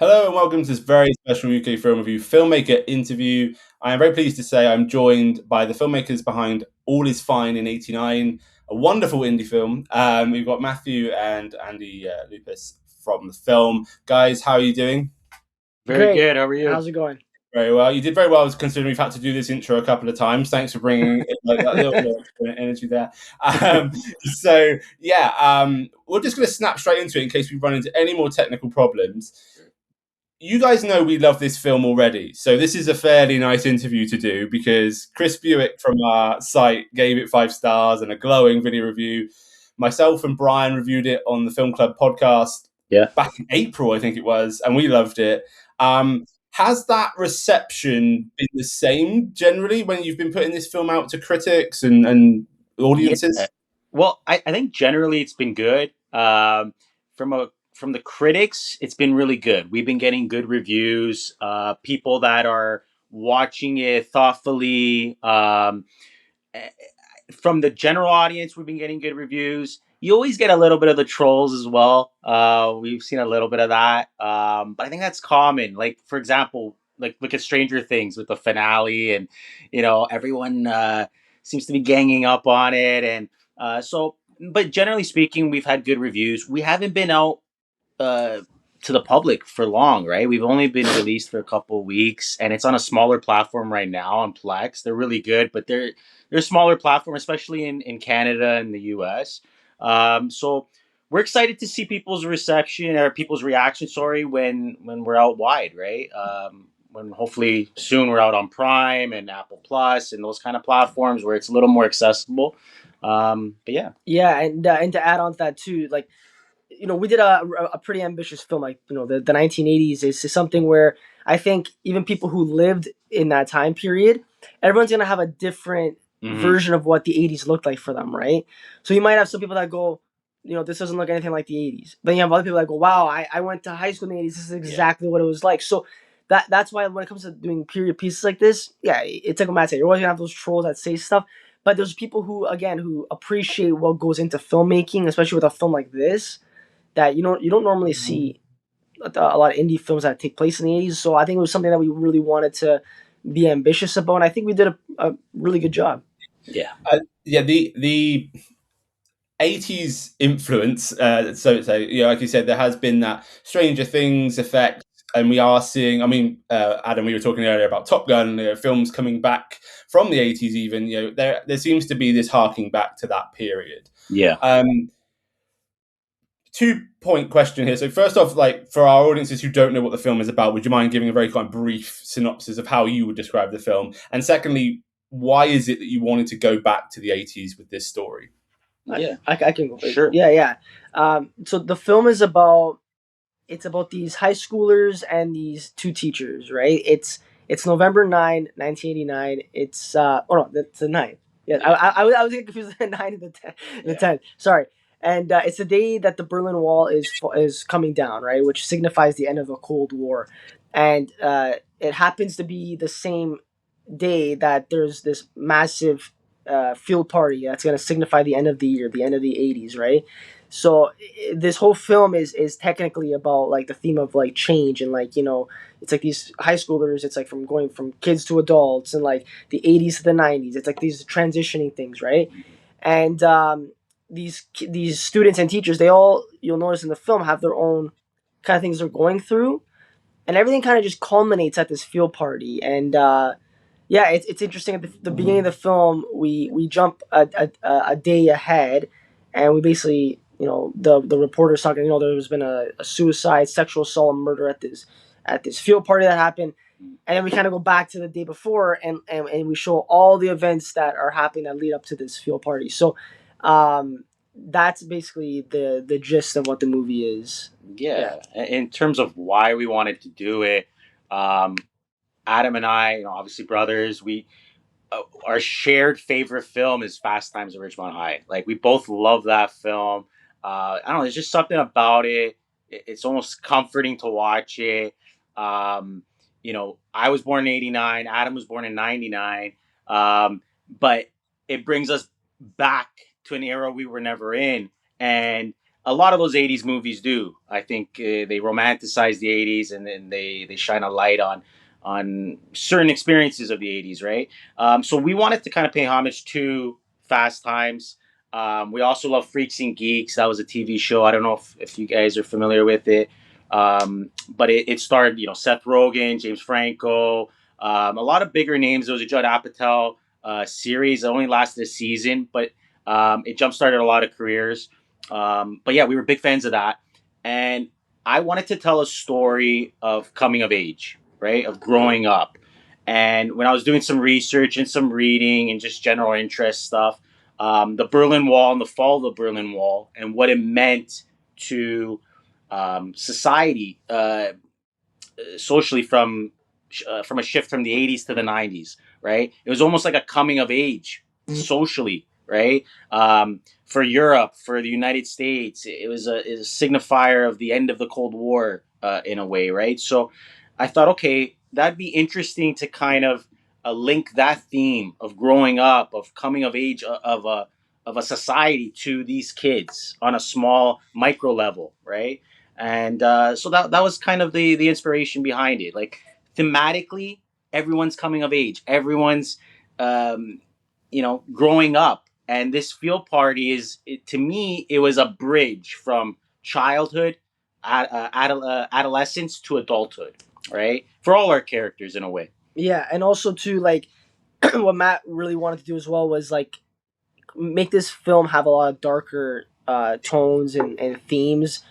Hello and welcome to this very special UK Film Review Filmmaker Interview. I am very pleased to say I'm joined by the filmmakers behind All Is Fine in '89, a wonderful indie film. We've got Mathew and Andy Lupis from the film. Guys, how are you doing? Very Great. good. How are you? How's it going? Very well. You did very well considering we've had to do this intro a couple of times. Thanks for bringing like that little bit of energy there. Um, we're just going to snap straight into it in case we run into any more technical problems. You guys know we love this film already, so this is a fairly nice interview to do because Chris Buick from our site gave it 5 stars and a glowing video review. Myself and Brian reviewed it on the Film Club podcast back in April, I think it was, and we loved it. Has that reception been the same generally when you've been putting this film out to critics and audiences? Yeah. Well, I think generally it's been good. From the critics, it's been really good. We've been getting good reviews. People that are watching it thoughtfully. From the general audience, we've been getting good reviews. You always get a little bit of the trolls as well. We've seen a little bit of that, but I think that's common. Like for example, like look at Stranger Things with the finale, and everyone seems to be ganging up on it, and so. But generally speaking, we've had good reviews. We haven't been out uh, to the public for long, right? We've only been released for a couple of weeks, and it's on a smaller platform right now on Plex. They're really good, but they're a smaller platform, especially in Canada and the US. So we're excited to see people's reception or people's reaction. Sorry, when we're out wide, right? When hopefully soon we're out on Prime and Apple Plus and those kind of platforms where it's a little more accessible. But yeah, Yeah, and to add on to that too, like we did a pretty ambitious film, like the 1980s is something where I think even people who lived in that time period, everyone's gonna have a different version of what the 80s looked like for them, right? So you might have some people that go, this doesn't look anything like the 80s, but you have other people that go, wow, I went to high school in the 80s. This is exactly what it was like. So that's why when it comes to doing period pieces like this, yeah, it's like what Matt said. You're always gonna have those trolls that say stuff, but there's people who appreciate what goes into filmmaking, especially with a film like this, that you don't normally see a lot of indie films that take place in the 80s. So I think it was something that we really wanted to be ambitious about, and I think we did a really good job. Yeah. The 80s influence, like you said, there has been that Stranger Things effect, and we are seeing, I mean, Adam, we were talking earlier about Top Gun, films coming back from the 80s even, there seems to be this harking back to that period. Yeah. 2-point question here. So first off, like for our audiences who don't know what the film is about, would you mind giving a very kind of brief synopsis of how you would describe the film? And secondly, why is it that you wanted to go back to the 80s with this story? Yeah, I can go. Sure. Yeah. So the film is about these high schoolers and these two teachers, right? It's November 1989. It's no, that's the 9th. Yeah, I was getting confused with the 9 and the 10. The 10. Sorry. And it's the day that the Berlin Wall is coming down, right? Which signifies the end of the Cold War, and it happens to be the same day that there's this massive field party that's going to signify the end of the year, the end of the 80s, right? So this whole film is technically about like the theme of like change, and like it's like these high schoolers, it's like from going from kids to adults, and like the 80s to the 90s, it's like these transitioning things, right? And these students and teachers, they all, you'll notice in the film, have their own kind of things they're going through, and everything kind of just culminates at this field party. And yeah, it's interesting. At the beginning of the film, we jump a day ahead, and we basically, the reporter's talking. There's been a suicide, sexual assault, and murder at this field party that happened, and then we kind of go back to the day before, and we show all the events that are happening that lead up to this field party. So that's basically the gist of what the movie is. Yeah. In terms of why we wanted to do it, Adam and I, obviously brothers, we our shared favorite film is Fast Times at Ridgemont High. Like we both love that film. I don't know. There's just something about it. It's almost comforting to watch it. I was born in '89. Adam was born in '99. But it brings us back to an era we were never in, and a lot of those 80s movies do. I think they romanticize the 80s, and then they shine a light on certain experiences of the 80s, right? So we wanted to kind of pay homage to Fast Times. We also love Freaks and Geeks. That was a TV show. I don't know if you guys are familiar with it. But it starred, Seth Rogen, James Franco, a lot of bigger names. There was a Judd Apatow series. It only lasted a season, but it jump started a lot of careers. But yeah, we were big fans of that. And I wanted to tell a story of coming of age, right? Of growing up. And when I was doing some research and some reading and just general interest stuff, the Berlin Wall and the fall of the Berlin Wall and what it meant to society socially from a shift from the 80s to the 90s, right? It was almost like a coming of age socially, right? For Europe, for the United States, it was a signifier of the end of the Cold War in a way, right? So I thought, okay, that'd be interesting to kind of link that theme of growing up, of coming of age of a society to these kids on a small micro level, right? And so that was kind of the inspiration behind it. Like thematically, everyone's coming of age, everyone's growing up, and this field party to me, it was a bridge from childhood, adolescence to adulthood, right? For all our characters in a way. Yeah, and also too, like what Matt really wanted to do as well was like make this film have a lot of darker tones and themes,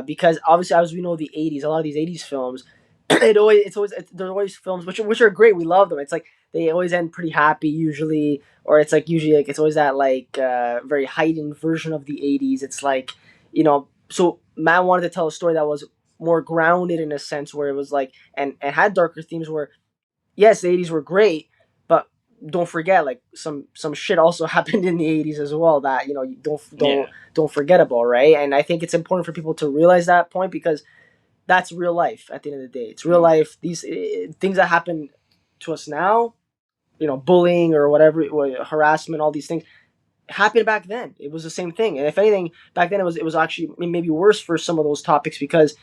because obviously, as we know, the '80s, a lot of these '80s films, they're always films which are great. We love them. It's like they always end pretty happy usually, or it's like usually like it's always that like very heightened version of the '80s. It's like So Matt wanted to tell a story that was more grounded in a sense where it was like and had darker themes where yes, the '80s were great, but don't forget like some shit also happened in the '80s as well that you don't forget about, right? And I think it's important for people to realize that point because that's real life at the end of the day. It's real life. These things that happen to us now, bullying or whatever, harassment, all these things happened back then. It was the same thing, and if anything, back then it was actually maybe worse for some of those topics because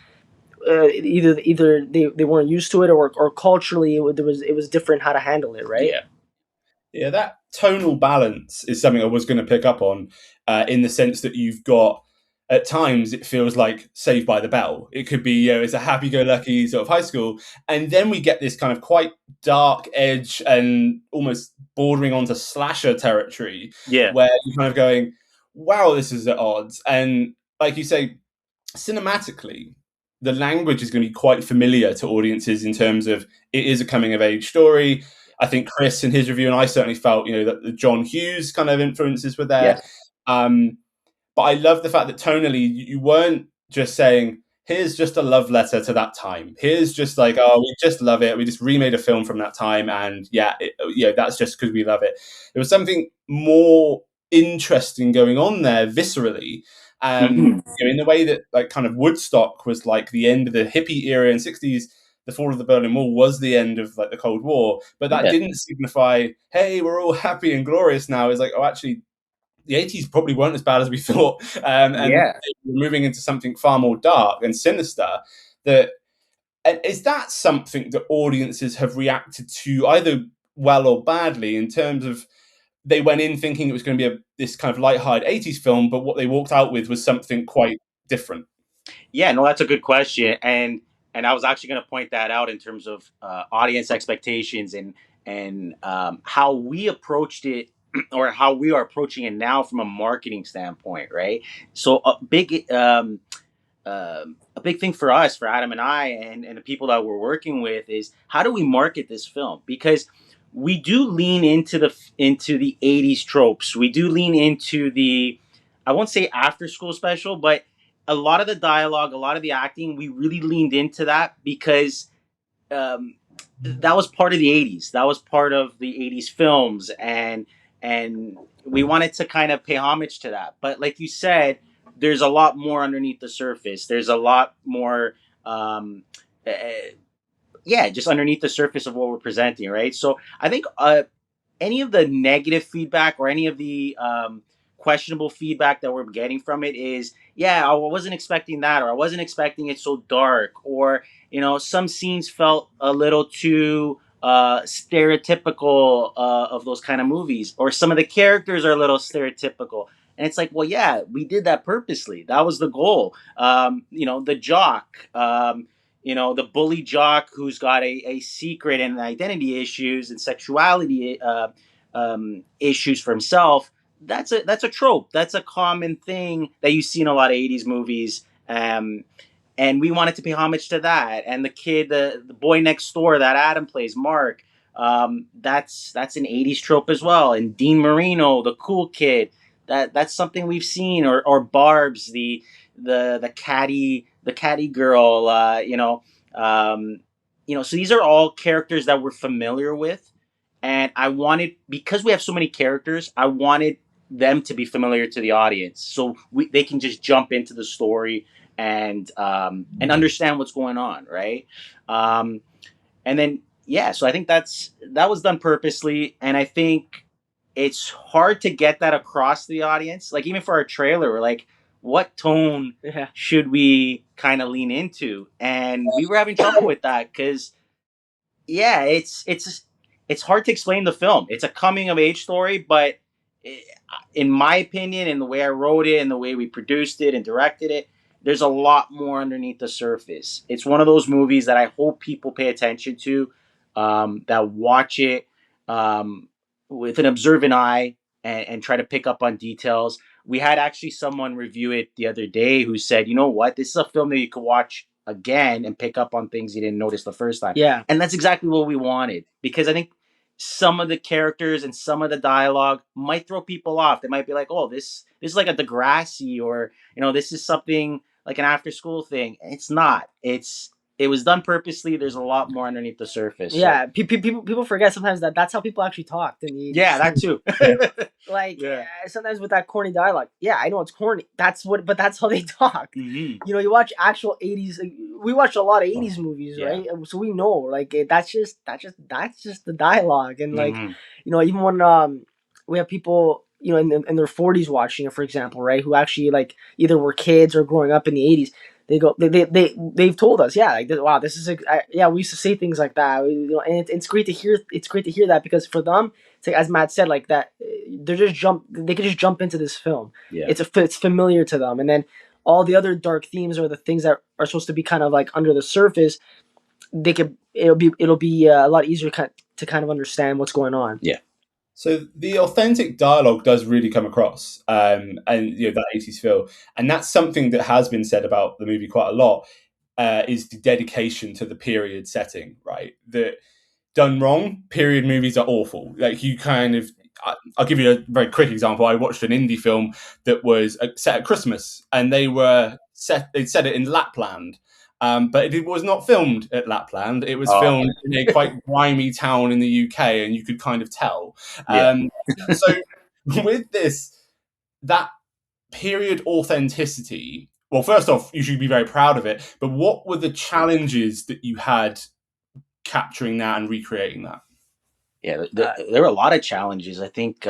either they weren't used to it or culturally it was different how to handle it, right? Yeah, that tonal balance is something I was going to pick up on, in the sense that you've got, at times it feels like Saved by the Bell. It could be, it's a happy-go-lucky sort of high school, and then we get this kind of quite dark edge and almost bordering onto slasher territory, where you're kind of going, wow, this is at odds. And like you say, cinematically, the language is going to be quite familiar to audiences in terms of it is a coming-of-age story. I think Chris in his review, and I certainly felt, that the John Hughes kind of influences were there. But I love the fact that tonally you weren't just saying, here's just a love letter to that time. Here's just like, oh, we just love it. We just remade a film from that time. And that's just because we love it. There was something more interesting going on there viscerally. In the way that like kind of Woodstock was like the end of the hippie era in '60s, the fall of the Berlin Wall was the end of like the Cold War, but that didn't signify, hey, we're all happy and glorious now. It's like, oh, actually, the '80s probably weren't as bad as we thought, and we're moving into something far more dark and sinister. Is that something that audiences have reacted to either well or badly in terms of they went in thinking it was going to be this kind of light-hearted '80s film, but what they walked out with was something quite different? Yeah, no, that's a good question, and I was actually going to point that out in terms of audience expectations and how we approached it, or how we are approaching it now from a marketing standpoint, right? So a big thing for us, for Adam and I, and the people that we're working with, is how do we market this film? Because we do lean into the '80s tropes. We do lean into the, I won't say after school special, but a lot of the dialogue, a lot of the acting, we really leaned into that because that was part of the '80s. That was part of the '80s films, and we wanted to kind of pay homage to that. But like you said, there's a lot more underneath the surface. There's a lot more, just underneath the surface of what we're presenting, right? So I think any of the negative feedback or any of the questionable feedback that we're getting from it is, yeah, I wasn't expecting that, or I wasn't expecting it so dark, or some scenes felt a little too stereotypical of those kind of movies, or some of the characters are a little stereotypical. And it's like, well, yeah, we did that purposely. That was the goal. The jock, the bully jock who's got a secret and identity issues and sexuality issues for himself. That's a trope. That's a common thing that you see in a lot of 80s movies. And we wanted to pay homage to that. And the kid, the boy next door that Adam plays, Mark, that's an 80s trope as well. And Dean Marino, the cool kid, that's something we've seen. Or Barb's, the catty girl, so these are all characters that we're familiar with. And I wanted, because we have so many characters, I wanted them to be familiar to the audience, so they can just jump into the story and understand what's going on, right? And then so I think that was done purposely, and I think it's hard to get that across to the audience. Like, even for our trailer, we're like, what tone should we kind of lean into? And we were having trouble with that because, it's hard to explain the film. It's a coming of age story, but in my opinion, and the way I wrote it and the way we produced it and directed it, there's a lot more underneath the surface. It's one of those movies that I hope people pay attention to, that watch it with an observant eye and try to pick up on details. We had actually someone review it the other day who said, you know what, this is a film that you could watch again and pick up on things you didn't notice the first time. Yeah. And that's exactly what we wanted, because I think some of the characters and some of the dialogue might throw people off. They might be like, oh, this is like a Degrassi, or, this is something like an after school thing. It's not. It was done purposely. There's a lot more underneath the surface. Yeah, so. People forget sometimes that's how people actually talked in the 80s. Yeah, that too. Sometimes with that corny dialogue. Yeah, I know it's corny. But that's how they talk. Mm-hmm. You watch actual 80s. We watch a lot of 80s movies, right? So we know, like, that's just the dialogue, and like, even when we have people, in their 40s watching it, for example, right, who actually like either were kids or growing up in the 80s. They've told us, like, wow, this is we used to say things like that, and it's great to hear. It's great to hear that, because for them, it's like, as Matt said, like that, they could just jump into this film. Yeah. It's familiar to them, and then all the other dark themes, or the things that are supposed to be kind of like under the surface, it'll be a lot easier to kind of understand what's going on. Yeah. So the authentic dialogue does really come across, and that 80s feel, and that's something that has been said about the movie quite a lot, is the dedication to the period setting, right? That done wrong, period movies are awful. Like, you kind of, I'll give you a very quick example. I watched an indie film that was set at Christmas, and they'd set it in Lapland. But it was not filmed at Lapland. It was filmed in a quite grimy town in the UK, and you could kind of tell. So with that period authenticity, well, first off, you should be very proud of it. But what were the challenges that you had capturing that and recreating that? Yeah, there were a lot of challenges. I think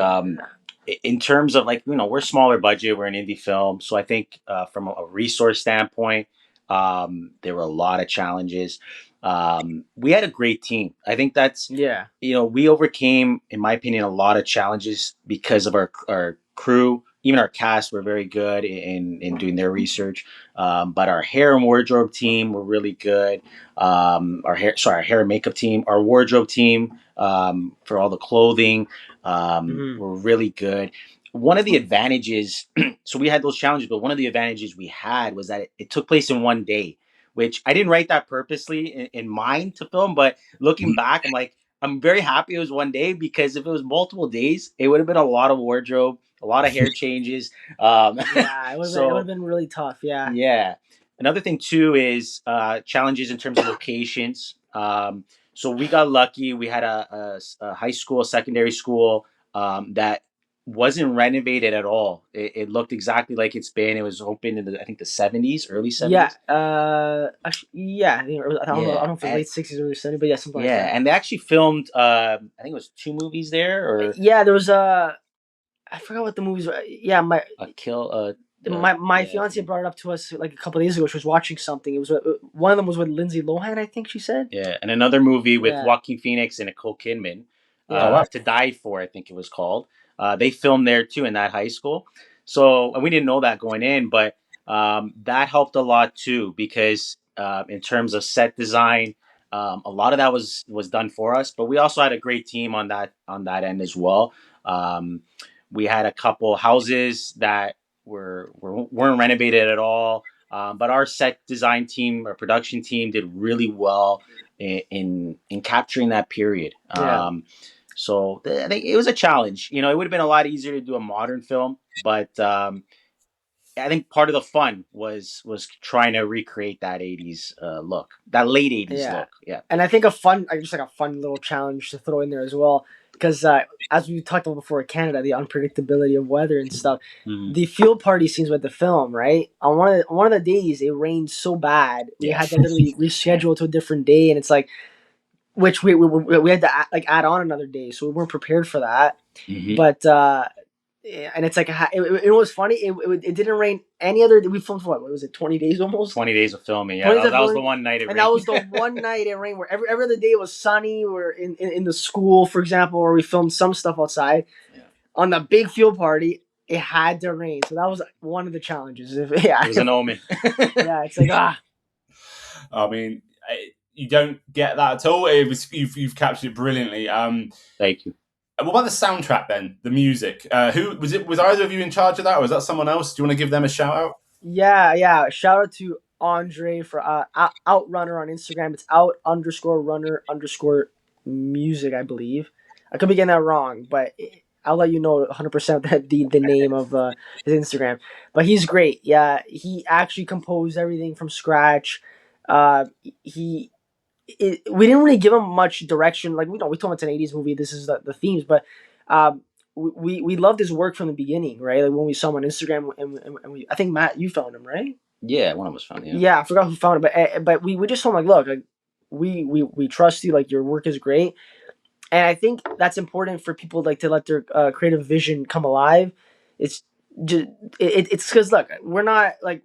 in terms of, like, we're smaller budget, we're an indie film. So I think from a resource standpoint, there were a lot of challenges. We had a great team. I think that's, we overcame, in my opinion, a lot of challenges because of our crew. Even our cast were very good in doing their research. But our hair and wardrobe team were really good. Our hair and makeup team, our wardrobe team, for all the clothing, were really good. One of the advantages, so we had those challenges, but one of the advantages we had was that it took place in one day, which I didn't write that purposely in mind to film, but looking back, I'm very happy it was one day, because if it was multiple days, it would have been a lot of wardrobe, a lot of hair changes. It would have been really tough. Yeah. Yeah. Another thing too is challenges in terms of locations. So we got lucky. We had a high school, secondary school that wasn't renovated at all. It looked exactly like it's been. It was opened in the 70s, early 70s. I don't know if it's late 60s, early 70s, but something like that. And they actually filmed, I think it was 2 movies there, or there was I forgot what the movies were. Yeah, my fiance brought it up to us like a couple of days ago. She was watching something. It was one of them was with Lindsay Lohan, I think she said. Yeah, and another movie with Joaquin Phoenix and Nicole Kidman, To Die For, I think it was called. They filmed there too in that high school. So and we didn't know that going in, but that helped a lot too because in terms of set design, a lot of that was done for us. But we also had a great team on that end as well. We had a couple houses that weren't renovated at all. But our set design team, our production team, did really well in capturing that period. So I think it was a challenge. You know, it would have been a lot easier to do a modern film, but I think part of the fun was trying to recreate that '80s look, that late '80s look. Yeah, and I think just a fun little challenge to throw in there as well, because as we talked about before, Canada, the unpredictability of weather and stuff. Mm-hmm. The field party scenes with the film, right? On one of the days, it rained so bad we had to literally reschedule to a different day, and it's like, which we had to add on another day, so we weren't prepared for that. Mm-hmm. But and it's like it was funny. It didn't rain any other. We filmed for what was it? 20 days almost. 20 days of filming. Yeah, that was the one night it rained. And that was the one night it rained. Where every other day it was sunny. We're in the school, for example, where we filmed some stuff outside. Yeah. On the big field party, it had to rain, so that was one of the challenges. It was an omen. Yeah, it's like I mean, you don't get that at all. You've captured it brilliantly. Thank you. What about the soundtrack then? The music. Who was it? Was either of you in charge of that, or was that someone else? Do you want to give them a shout out? Yeah. Shout out to Andre for Outrunner on Instagram. It's out_runner_music, I believe. I could be getting that wrong, but I'll let you know 100% that the name of his Instagram. But he's great. Yeah, he actually composed everything from scratch. We didn't really give him much direction. Like we told him it's an '80s movie. This is the themes, but we loved his work from the beginning, right? Like when we saw him on Instagram, and I think Matt, you found him, right? Yeah, one of us found him. Yeah, I forgot who found him, but we just told him like, look, like we trust you. Like your work is great, and I think that's important for people like to let their creative vision come alive. It's just it's because look, we're not like.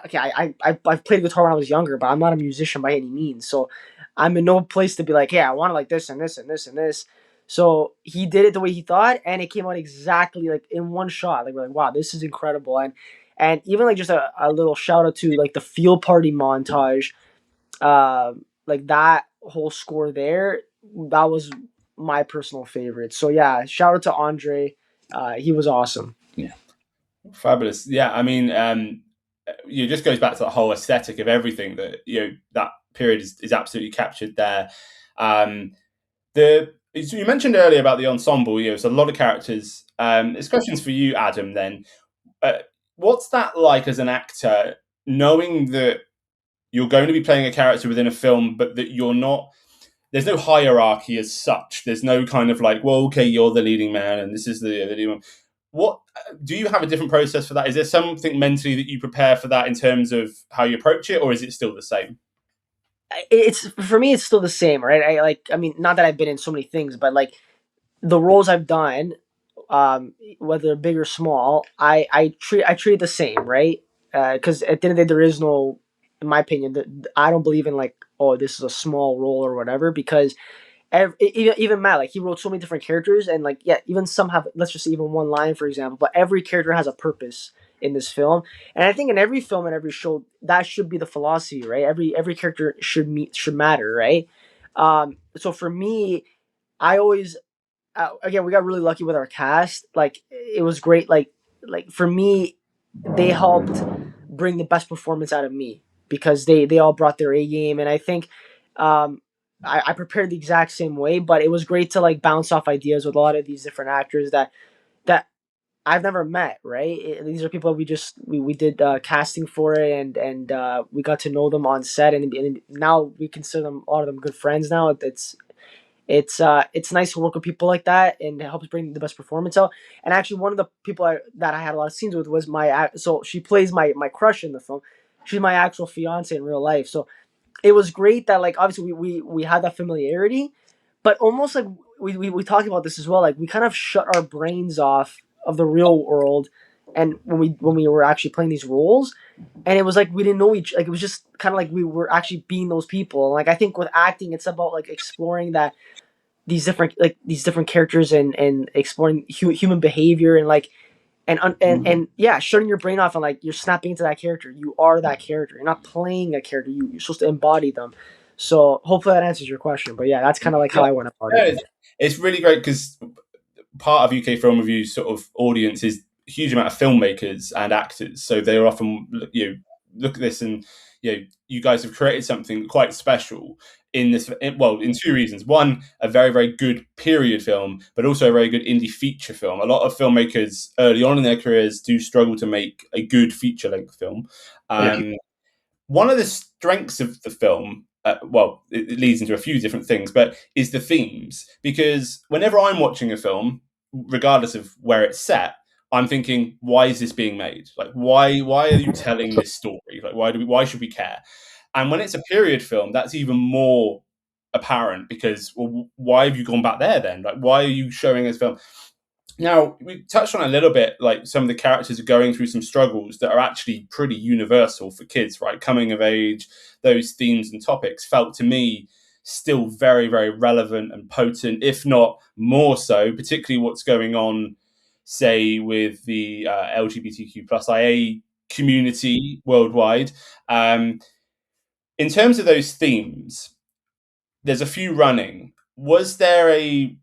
Okay, I've played guitar when I was younger, but I'm not a musician by any means. So I'm in no place to be like, hey, I want to like this and this and this and this. So he did it the way he thought, and it came out exactly like in one shot. Like we're like, wow, this is incredible. And even like just a little shout out to like the field party montage, like that whole score there, that was my personal favorite. So yeah, shout out to Andre. He was awesome. Yeah, fabulous. Yeah, I mean. It just goes back to the whole aesthetic of everything that that period is absolutely captured there. So you mentioned earlier about the ensemble. It's a lot of characters. This question's for you, Adam. Then, what's that like as an actor, knowing that you're going to be playing a character within a film, but that you're not? There's no hierarchy as such. There's no kind of like, well, okay, you're the leading man, and this is the leading man. What do you have a different process for that? Is there something mentally that you prepare for that in terms of how you approach it, or is it still the same? It's for me, it's still the same, right? I mean, not that I've been in so many things, but like the roles I've done, whether big or small, I treat it the same, right? Because at the end of the day, there is no, in my opinion, I don't believe in like, oh, this is a small role or whatever, because. Even Matt, like he wrote so many different characters, and like even some have, let's just say even one line, for example. But every character has a purpose in this film, and I think in every film and every show that should be the philosophy, right? Every character should matter, right? So for me, I always again we got really lucky with our cast. Like it was great. Like for me, they helped bring the best performance out of me because they all brought their A game, and I think. I prepared the exact same way, but it was great to like bounce off ideas with a lot of these different actors that I've never met. Right, these are people we did casting for it, and we got to know them on set, and now we consider them, a lot of them, good friends. Now it's nice to work with people like that, and it helps bring the best performance out. And actually, one of the people that I had a lot of scenes with was so she plays my crush in the film. She's my actual fiance in real life, so. It was great that like obviously we had that familiarity, but almost like we talked about this as well. Like we kind of shut our brains off of the real world, and when we were actually playing these roles, and it was like we didn't know each, like it was just kind of like we were actually being those people. Like I think with acting, it's about like exploring that these different characters and exploring human behavior and like and yeah, shutting your brain off and like you're snapping into that character. You are that character. You're not playing a character. You're supposed to embody them. So hopefully that answers your question. But yeah, that's kind of like how I went about it. It's really great because part of UK Film Review's sort of audience is a huge amount of filmmakers and actors. So they are often, look at this and, you guys have created something quite special in this, in two reasons. One, a very, very good period film, but also a very good indie feature film. A lot of filmmakers early on in their careers do struggle to make a good feature-length film. One of the strengths of the film, it leads into a few different things, but is the themes. Because whenever I'm watching a film, regardless of where it's set, I'm thinking, why is this being made? Like, why are you telling this story? Like, why should we care? And when it's a period film, that's even more apparent because, well, why have you gone back there then? Like, why are you showing this film? Now, we touched on a little bit, like some of the characters are going through some struggles that are actually pretty universal for kids, right? Coming of age, those themes and topics felt to me still very, very relevant and potent, if not more so, particularly what's going on, say, with the LGBTQ plus IA community worldwide. In terms of those themes, there's a few running. Was there a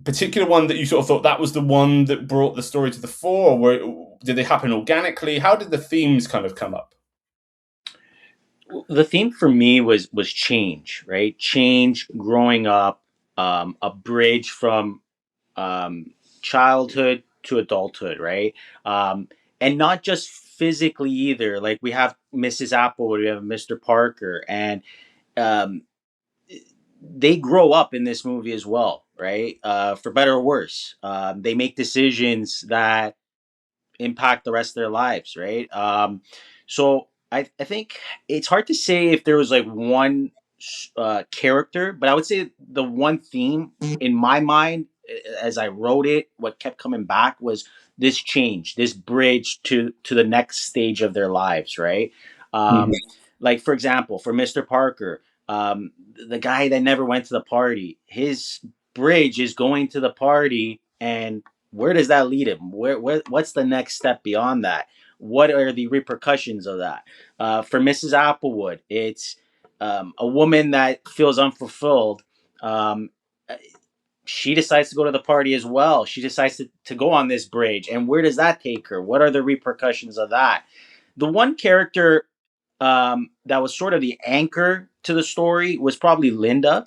particular one that you sort of thought that was the one that brought the story to the fore, or did they happen organically? How did the themes kind of come up? The theme for me was change, right? Change, growing up, a bridge from childhood to adulthood, right? And not just physically either. Like we have Mrs. Applewood, we have Mr. Parker, and um, they grow up in this movie as well, right? For better or worse, they make decisions that impact the rest of their lives, right? So I think it's hard to say if there was like one character, but I would say the one theme in my mind as I wrote it, what kept coming back was this change, this bridge to the next stage of their lives, right? Like for example, for Mr. Parker, the guy that never went to the party, his bridge is going to the party, and where does that lead him? What's the next step beyond that? What are the repercussions of that? For Mrs. Applewood, it's a woman that feels unfulfilled. Um, she decides to go to the party as well. She decides to go on this bridge. And where does that take her? What are the repercussions of that? The one character that was sort of the anchor to the story was probably Linda,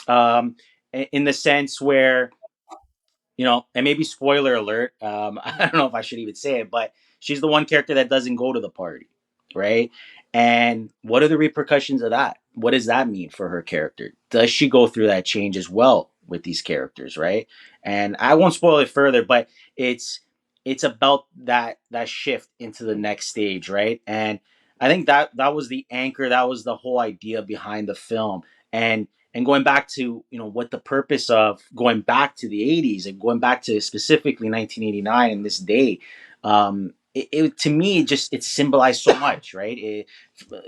in the sense where, and maybe spoiler alert, I don't know if I should even say it, but she's the one character that doesn't go to the party, right? And what are the repercussions of that? What does that mean for her character? Does she go through that change as well with these characters, right? And I won't spoil it further, but it's about that shift into the next stage, right? And I think that was the anchor, that was the whole idea behind the film. And going back to what the purpose of going back to the 80s and going back to specifically 1989 and this day, it to me it symbolized so much, right?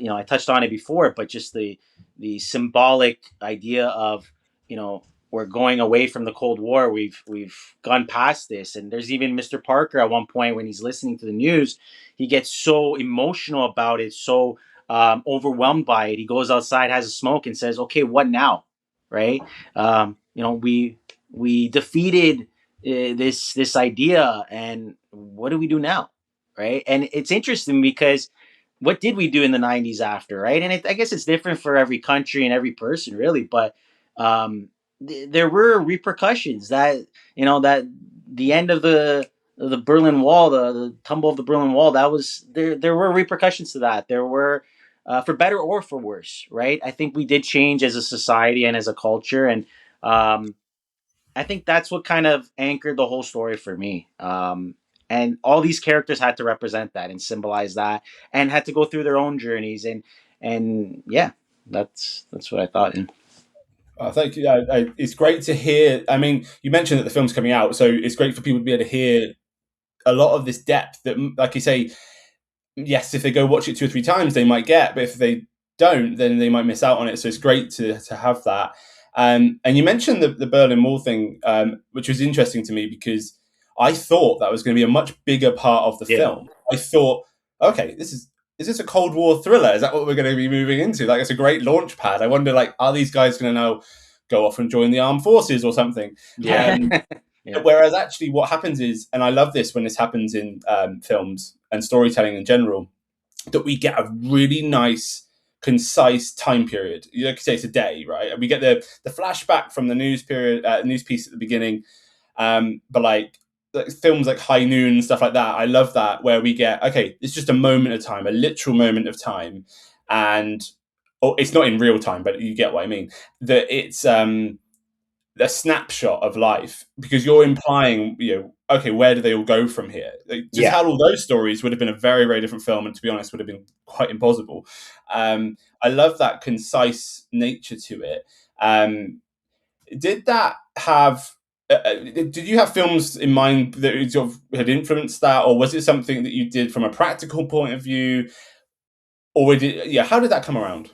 I touched on it before, but just the symbolic idea of, we're going away from the Cold War. We've gone past this. And there's even Mr. Parker at one point when he's listening to the news, he gets so emotional about it, so overwhelmed by it. He goes outside, has a smoke, and says, "Okay, what now?" Right? We defeated this idea, and what do we do now? Right? And it's interesting because what did we do in the 90s after, right? And I guess it's different for every country and every person, really. But there were repercussions that that the end of the Berlin Wall, the tumble of the Berlin Wall, that was there. There were repercussions to that. There were, for better or for worse, right? I think we did change as a society and as a culture, and I think that's what kind of anchored the whole story for me. And all these characters had to represent that and symbolize that, and had to go through their own journeys, and yeah, that's what I thought. Thank you. It's great to hear. I mean, you mentioned that the film's coming out, so it's great for people to be able to hear a lot of this depth that, like you say, yes, if they go watch it 2 or 3 times, they might get, but if they don't, then they might miss out on it. So it's great to have that. And you mentioned the Berlin Wall thing, which was interesting to me because I thought that was going to be a much bigger part of the film. I thought, okay, is this a Cold War thriller? Is that what we're going to be moving into? Like, it's a great launch pad. I wonder, like, are these guys going to now go off and join the armed forces or something? Yeah. Whereas actually what happens is, and I love this when this happens in films and storytelling in general, that we get a really nice, concise time period. You could say it's a day, right? We get the flashback from the news piece at the beginning, but like films like High Noon and stuff like that, I love that, where we get, okay, it's just a moment of time, a literal moment of time, and it's not in real time, but you get what I mean. That it's a snapshot of life, because you're implying, okay, where do they all go from here? Like, to tell all those stories would have been a very, very different film, and to be honest, would have been quite impossible. I love that concise nature to it. Did that have? Did you have films in mind that sort of had influenced that, or was it something that you did from a practical point of view, or how did that come around?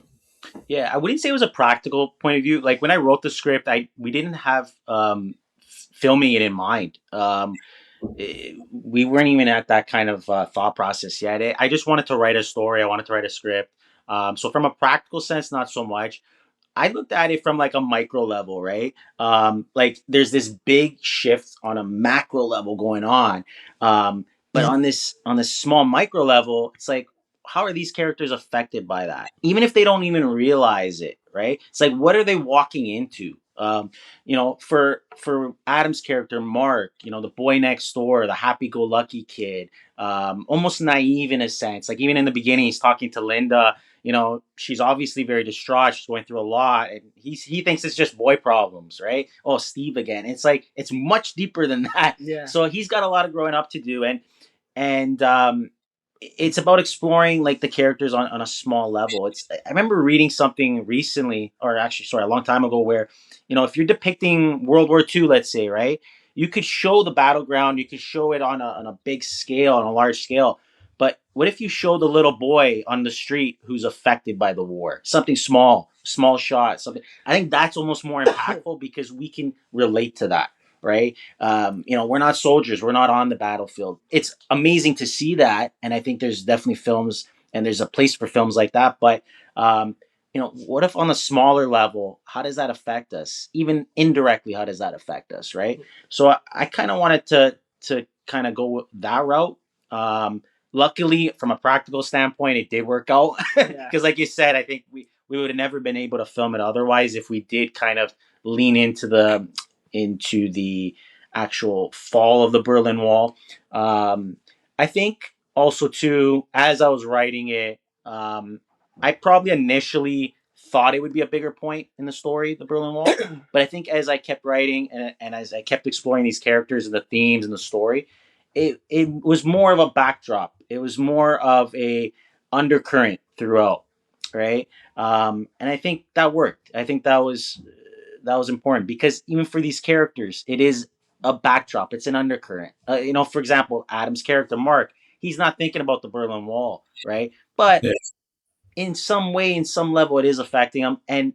Yeah, I wouldn't say it was a practical point of view. Like when I wrote the script, we didn't have filming it in mind. We weren't even at that kind of thought process yet. I just wanted to write a story. I wanted to write a script. So from a practical sense, not so much. I looked at it from like a micro level, right? Like there's this big shift on a macro level going on, but on this small micro level, it's like, how are these characters affected by that? Even if they don't even realize it, right? It's like, what are they walking into? For Adam's character, Mark, the boy next door, the happy-go-lucky kid, almost naive in a sense. Like even in the beginning, he's talking to Linda. She's obviously very distraught. She's going through a lot, and he thinks it's just boy problems, right? Oh, Steve again. It's like it's much deeper than that. Yeah. So he's got a lot of growing up to do, and it's about exploring like the characters on a small level. I remember reading something recently, or actually, sorry, a long time ago, where if you're depicting World War II, let's say, right, you could show the battleground, you could show it on a big scale, on a large scale. But what if you show the little boy on the street who's affected by the war? Something small shot, something. I think that's almost more impactful because we can relate to that, right? We're not soldiers, we're not on the battlefield. It's amazing to see that, and I think there's definitely films, and there's a place for films like that. But what if on a smaller level, how does that affect us? Even indirectly, how does that affect us, right? So I kind of wanted to kind of go that route. Luckily, from a practical standpoint, it did work out because, like you said, I think we would have never been able to film it otherwise if we did kind of lean into the actual fall of the Berlin Wall. I think also too, as I was writing it, I probably initially thought it would be a bigger point in the story, the Berlin Wall. But I think as I kept writing and as I kept exploring these characters and the themes and the story, it was more of a backdrop. It was more of a undercurrent throughout, right? And I think that worked. I think that was important because even for these characters, it is a backdrop. It's an undercurrent. For example, Adam's character Mark, he's not thinking about the Berlin Wall, right? But in some way, in some level, it is affecting him. And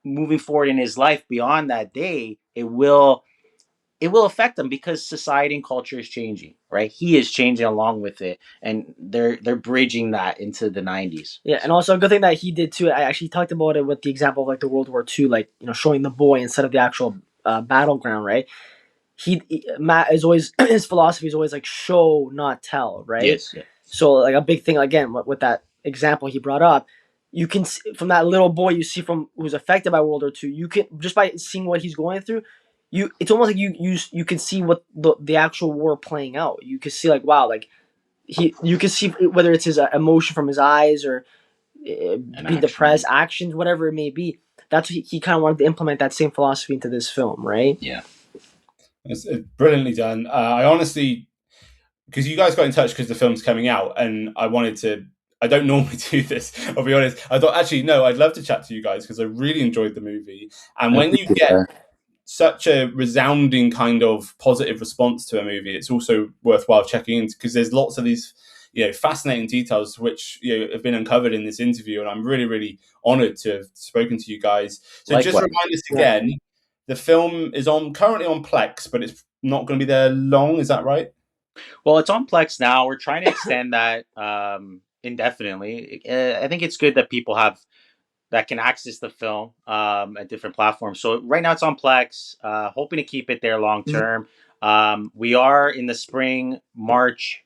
moving forward in his life beyond that day, it will affect him because society and culture is changing, right? He is changing along with it, and they're bridging that into the 90s. Yeah, and also a good thing that he did too. I actually talked about it with the example of like the World War II, like showing the boy instead of the actual battleground, right? Matt is always his philosophy is always like show, not tell, right? Yes. Yeah. So like a big thing again with that example he brought up, you can see, from that little boy you see from who's affected by World War II, you can just by seeing what he's going through, it's almost like you can see what the actual war playing out. You can see like wow, like you can see whether it's his emotion from his eyes or be depressed, actions, whatever it may be. That's what he kind of wanted to implement that same philosophy into this film, right? Yeah. It's brilliantly done. I honestly, because you guys got in touch because the film's coming out, and I wanted to I don't normally do this, I'll be honest. I thought, actually, no, I'd love to chat to you guys because I really enjoyed the movie. And when you get such a resounding kind of positive response to a movie, it's also worthwhile checking in because there's lots of these, fascinating details which have been uncovered in this interview, and I'm really, really honoured to have spoken to you guys. So likewise. Just remind us again, the film is currently on Plex, but it's not going to be there long. Is that right? Well, it's on Plex now. We're trying to extend that indefinitely. I think it's good that people that can access the film at different platforms. So right now it's on Plex, hoping to keep it there long term. We are in the spring, March,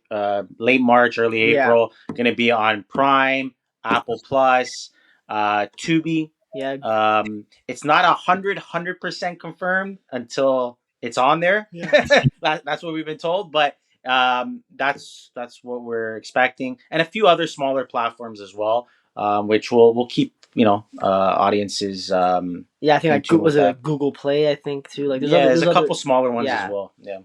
late March, early April, going to be on Prime, Apple Plus, Tubi. Yeah. It's not 100% confirmed until it's on there. Yeah. That's what we've been told, but that's what we're expecting, and a few other smaller platforms as well, which we'll keep audiences. I think was it Google Play? I think too. Like there's a couple smaller ones as well. Yeah,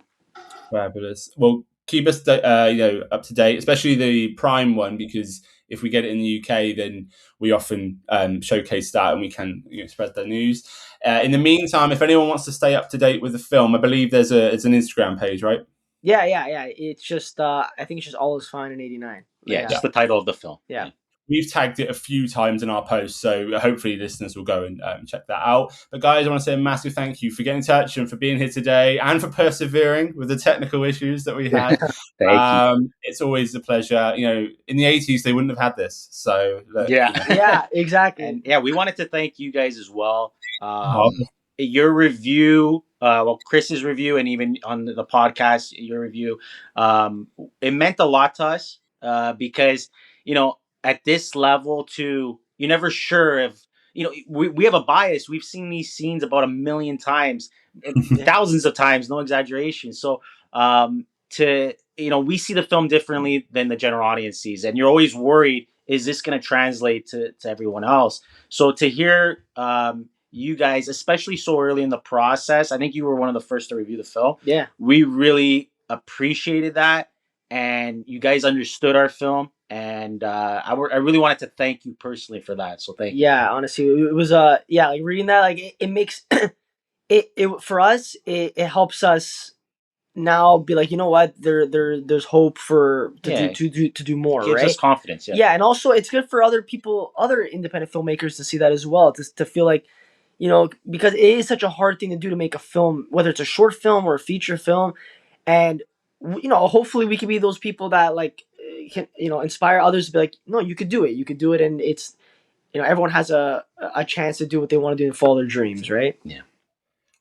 fabulous. Well, keep us up to date, especially the Prime one, because if we get it in the UK, then we often showcase that and we can spread the news. In the meantime, if anyone wants to stay up to date with the film, I believe there's an Instagram page, right? Yeah. It's just I think it's just All Is Fine in 89. Yeah, just the title of the film. Yeah. We've tagged it a few times in our posts, so hopefully listeners will go and check that out. But guys, I want to say a massive thank you for getting in touch and for being here today and for persevering with the technical issues that we had. Thank you. It's always a pleasure. In the 80s, they wouldn't have had this. So yeah, exactly. And we wanted to thank you guys as well. Your review, Chris's review, and even on the podcast, your review, it meant a lot to us because, at this level too, you're never sure if, we have a bias. We've seen these scenes about 1 million times, thousands of times, no exaggeration. So we see the film differently than the general audience sees. And you're always worried, is this going to translate to everyone else? So to hear you guys, especially so early in the process, I think you were one of the first to review the film. Yeah. We really appreciated that. And you guys understood our film. And I really wanted to thank you personally for that. So thank you. Yeah, honestly, it was like reading that, like it makes it for us. It helps us now be like, you know what, there's hope to do more. Gives us confidence. Yeah, and also it's good for other people, other independent filmmakers to see that as well. To feel like, because it is such a hard thing to do to make a film, whether it's a short film or a feature film, and hopefully we can be those people that can inspire others to be like, no, you could do it, and it's everyone has a chance to do what they want to do and follow their dreams, right? Yeah.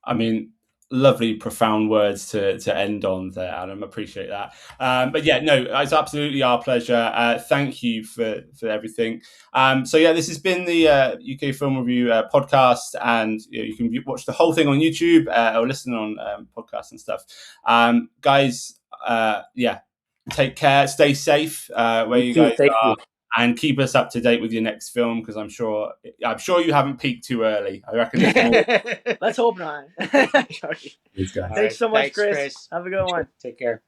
I mean, lovely, profound words to end on there, Adam. Appreciate that. But yeah, no, it's absolutely our pleasure. Thank you for everything. This has been the UK Film Review podcast, and you can watch the whole thing on YouTube or listen on podcasts and stuff. Guys, take care, stay safe where you guys are. And keep us up to date with your next film, because I'm sure you haven't peaked too early. I reckon. Let's hope not. Thanks so much, Chris. Have a good one. Take care.